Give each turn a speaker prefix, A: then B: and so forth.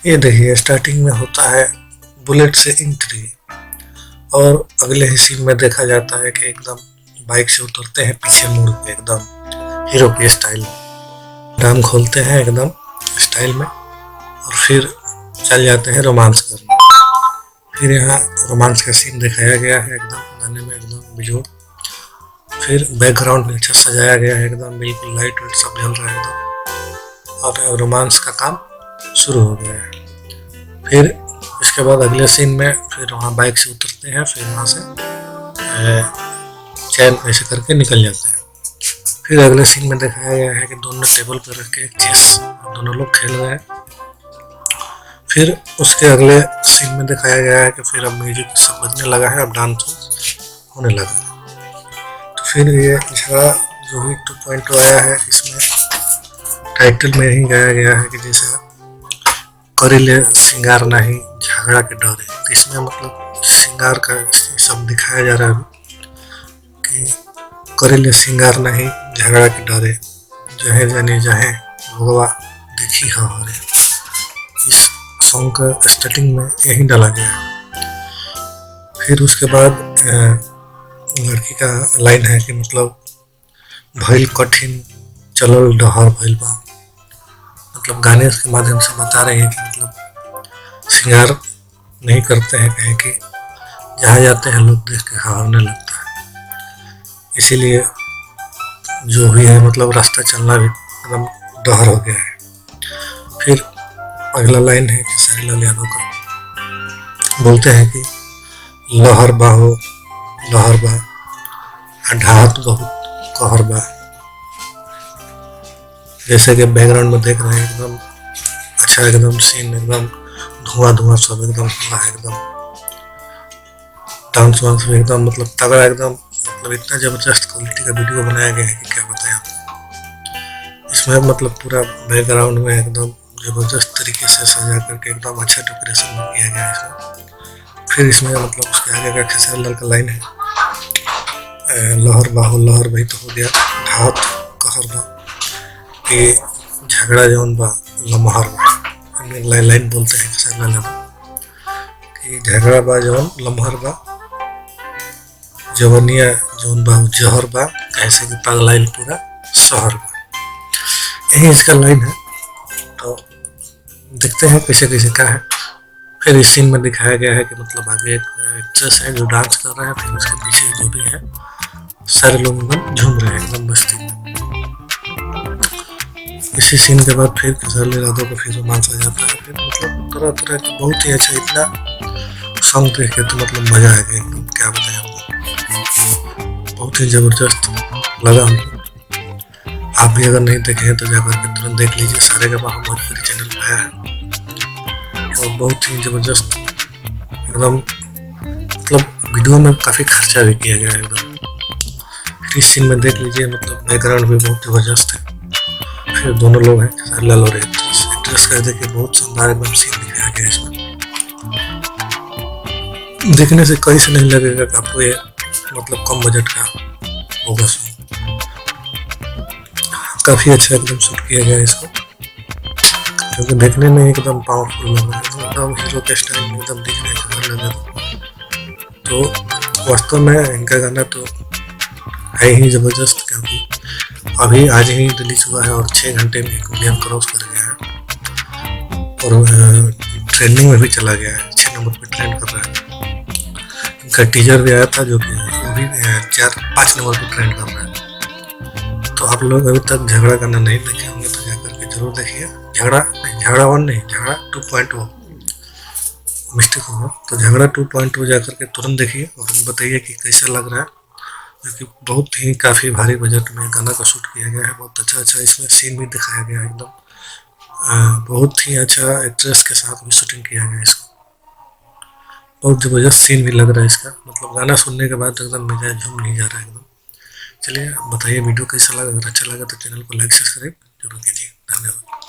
A: ये देखिए स्टार्टिंग में होता है बुलेट से एंट्री, और अगले ही सीन में देखा जाता है कि एकदम बाइक से उतरते हैं पीछे मुड़ के एकदम हीरो के स्टाइल में, डाम खोलते हैं एकदम स्टाइल में, और फिर चल जाते हैं रोमांस करने। फिर यहाँ रोमांस का सीन दिखाया गया है एकदम गाने में एकदम बेजोड़। फिर बैकग्राउंड में अच्छा सजाया गया है एकदम, बिल्कुल लाइट वाइट सब जल रहा है एकदम, और रोमांस का काम शुरू हो गया है। फिर इसके बाद अगले सीन में फिर वहाँ बाइक से उतरते हैं, फिर वहाँ से चैन ऐसे करके निकल जाते हैं। फिर अगले सीन में दिखाया गया है कि दोनों टेबल पर रख के चेस दोनों लोग खेल रहे हैं। फिर उसके अगले सीन में दिखाया गया है कि फिर अब म्यूजिक सब बजने लगा है, अब डांस होने लगा है। तो फिर ये झगड़ा जो भी 2.0 आया है, इसमें टाइटल में ही गाया गया है कि जैसे करिले सिंगार नहीं झगड़ा के डरे। तो इसमें मतलब सिंगार का सब दिखाया जा रहा है कि करिले सिंगार नहीं झगड़ा के डरे, जहे जाने जहे भगवा देखी हमारे। इस सॉन्ग का स्टार्टिंग में यही डाला गया है। फिर उसके बाद लड़की का लाइन है कि मतलब भइल कठिन चलल डहर भइल बा। मतलब गाने के माध्यम से बता रहे हैं कि मतलब श्रृंगार नहीं करते हैं, कहें कि जहाँ जाते हैं लोग देख के हारने लगता है। इसीलिए जो भी है मतलब रास्ता चलना भी एकदम डहर हो गया है। फिर अगला लाइन है कि सारीलाल यादव का, बोलते हैं कि लहर बा हो लहर बा ढाहत बहुत कहर बा। जैसे कि बैकग्राउंड में देख रहे हैं एकदम अच्छा एकदम सीन, एकदम धुआं धुआं सब एकदम हुआ है एकदम। डांस वांस भी एकदम मतलब तगड़ा एकदम, मतलब इतना जबरदस्त क्वालिटी का वीडियो बनाया गया है कि क्या बताएं आपको। इसमें मतलब पूरा बैकग्राउंड में एकदम जबरदस्त तरीके से सजा करके एकदम अच्छा डेकोरेशन भी किया गया है इसमें। फिर इसमें मतलब उसके आगे का खेसारी लाल का लाइन है, लहर बाहो लहर भाई तो हो गया ढाहत कहर बा, कि झगड़ा जौन बा लमहर बा। लाइन बोलते हैं खेसारी लाल कि झगड़ा बा जौन लमहर बा, जवनिया जौन बा जहर बा, कैसे कि पगलाइल पूरा शहर बा। यही इसका लाइन है। तो देखते हैं कैसे कैसे क्या है। फिर इस सीन में दिखाया गया है कि मतलब आगे एक एक्ट्रेस है जो डांस कर रहा है, फिर उसके पीछे जो भी है सारे लोग एकदम झूम रहे हैं एकदम मस्ती में। इसी सीन के बाद फिर खेसारी लाल यादव को फिर रोमांस आ जाता है। फिर मतलब तरह तरह के बहुत ही अच्छा, इतना सॉन्ग देख के तो मतलब मजा आ गया एकदम, क्या बताएं आपको, बहुत ही जबरदस्त लगा हमको। आप भी अगर नहीं देखे हैं तो जाकर के तुरंत देख लीजिए। सारेगामा भोजपुरी चैनल पे आया है और बहुत ही जबरदस्त एकदम, मतलब वीडियो में काफ़ी खर्चा भी किया गया है एकदम। फिर इस सीन में देख लीजिए मतलब बैकग्राउंड भी बहुत जबरदस्त है। फिर दोनों लोग हैं खेसारी लाल और एक्ट्रेस का, देखिए बहुत शानदार एकदम सीन दिखाया गया है इसमें। देखने से कहीं से नहीं लगेगा कि आपको ये मतलब कम बजट का होगा। काफ़ी अच्छा एकदम शूट किया गया है इसको, क्योंकि देखने में एकदम पावरफुल लग रहा है, एकदम हीरो के स्टाइल में एकदम दिख रहा है। तो वास्तव में इनका गाना तो है ही ज़बरदस्त, क्योंकि अभी आज ही रिलीज हुआ है और 6 घंटे में 1 मिलियन क्रॉस कर गया है, और ट्रेंडिंग में भी चला गया है, 6 नंबर पे ट्रेंड कर रहा है। इनका टीजर भी आया था जो कि वो भी 4-5 नंबर पे ट्रेंड कर रहा है। तो आप लोग अभी तक झगड़ा गाना नहीं देखे होंगे तो जाकर के जरूर देखिए। झगड़ा 1 नहीं, झगड़ा 2.0 मिस्टेक होगा। तो झगड़ा 2.0 जाकर के तुरंत देखिए और बताइए कि कैसा लग रहा है, क्योंकि बहुत ही काफ़ी भारी बजट में गाना का शूट किया गया है। बहुत अच्छा अच्छा इसमें सीन भी दिखाया गया है एकदम, बहुत ही अच्छा एक्ट्रेस के साथ भी शूटिंग किया गया है इसको। बहुत ज़बरदस्त सीन भी लग रहा है इसका, मतलब गाना सुनने के बाद एकदम मिजाज झूम नहीं जा रहा है एकदम। चलिए बताइए वीडियो कैसा लगा, अगर अच्छा लगा तो चैनल को लाइक सब्सक्राइब जरूर कीजिए। धन्यवाद।